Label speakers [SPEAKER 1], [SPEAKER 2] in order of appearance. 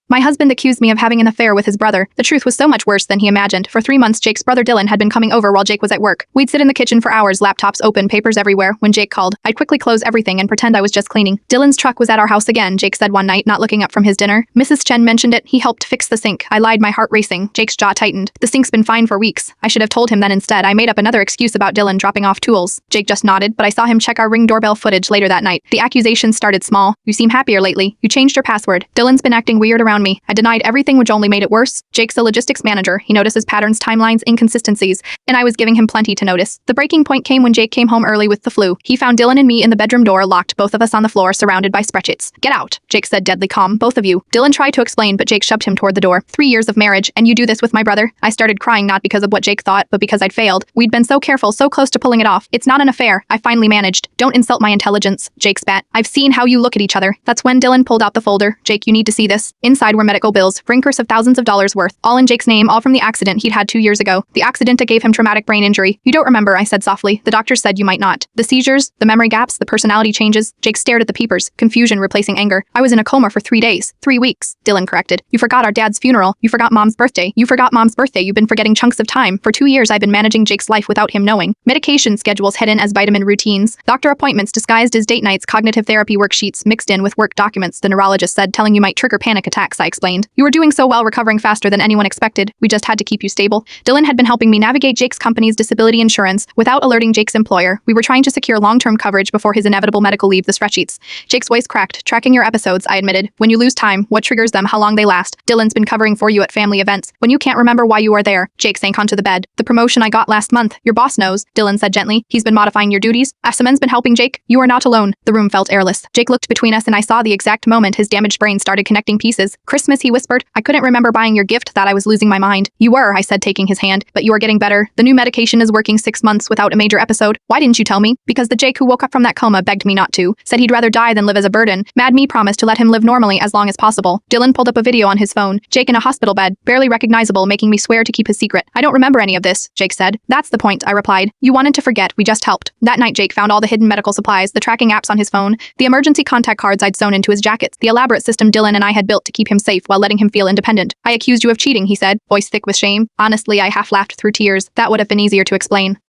[SPEAKER 1] My husband accused me of having an affair with his brother. The truth was so much worse than he imagined. For 3 months, Jake's brother Dylan had been coming over while Jake was at work. We'd sit in the kitchen for hours, laptops open, papers everywhere. When Jake called, I'd quickly close everything and pretend I was just cleaning. Dylan's truck was at our house again, Jake said one night, not looking up from his dinner. Mrs. Chen mentioned it. He helped fix the sink. I lied, my heart racing. Jake's jaw tightened. The sink's been fine for weeks. I should have told him then instead. I made up another excuse about Dylan dropping off tools. Jake just nodded, but I saw him check our Ring doorbell footage later that night. The accusations started small. You seem happier lately. You changed your password. Dylan's been acting weird around me. I denied everything, which only made it worse. Jake's a logistics manager. He notices patterns, timelines, inconsistencies, and I was giving him plenty to notice. The breaking point came when Jake came home early with the flu. He found Dylan and me in the bedroom door locked, both of us on the floor, surrounded by spreadsheets. Get out, Jake said, deadly calm. Both of you. Dylan tried to explain, but Jake shoved him toward the door. 3 years of marriage, and you do this with my brother? I started crying, not because of what Jake thought, but because I'd failed. We'd been so careful, so close to pulling it off. It's not an affair. I finally managed. Don't insult my intelligence, Jake spat. I've seen how you look at each other. That's when Dylan pulled out the folder. Jake, you need to see this. Inside were medical bills, rinkers of thousands of dollars worth, all in Jake's name, all from the accident he'd had 2 years ago. The accident that gave him traumatic brain injury. You don't remember, I said softly. The doctor said you might not. The seizures, the memory gaps, the personality changes. Jake stared at the papers, confusion replacing anger. I was in a coma for 3 days. 3 weeks, Dylan corrected. You forgot our dad's funeral. You forgot Mom's birthday. You forgot Mom's birthday. You've been forgetting chunks of time. For 2 years I've been managing Jake's life without him knowing. Medication schedules head in as vitamin routines. Doctor appointments disguised as date nights, cognitive therapy worksheets mixed in with work documents, the neurologist said, telling you might trigger panic attacks, I explained. You were doing so well, recovering faster than anyone expected. We just had to keep you stable. Dylan had been helping me navigate Jake's company's disability insurance without alerting Jake's employer. We were trying to secure long-term coverage before his inevitable medical leave, the spreadsheets. Jake's voice cracked. Tracking your episodes, I admitted. When you lose time, what triggers them, how long they last. Dylan's been covering for you at family events. When you can't remember why you are there. Jake sank onto the bed. The promotion I got last month. Your boss knows, Dylan said gently. He's been modifying your duties. Asaman's been helping Jake. You are not alone. The room felt airless. Jake looked between us and I saw the exact moment his damaged brain started connecting pieces. Christmas, he whispered. I couldn't remember buying your gift, that I was losing my mind. You were, I said, taking his hand, but you are getting better. The new medication is working 6 months without a major episode. Why didn't you tell me? Because the Jake who woke up from that coma begged me not to. Said he'd rather die than live as a burden. Mad me promised to let him live normally as long as possible. Dylan pulled up a video on his phone. Jake in a hospital bed, barely recognizable, making me swear to keep his secret. I don't remember any of this, Jake said. That's the point, I replied. You wanted to forget, we just helped. That night Jake found all the hidden medical supplies, the tracking apps on his phone, the emergency contact cards I'd sewn into his jackets, the elaborate system Dylan and I had built to keep him safe while letting him feel independent. I accused you of cheating, he said, voice thick with shame. Honestly, I half laughed through tears. That would have been easier to explain.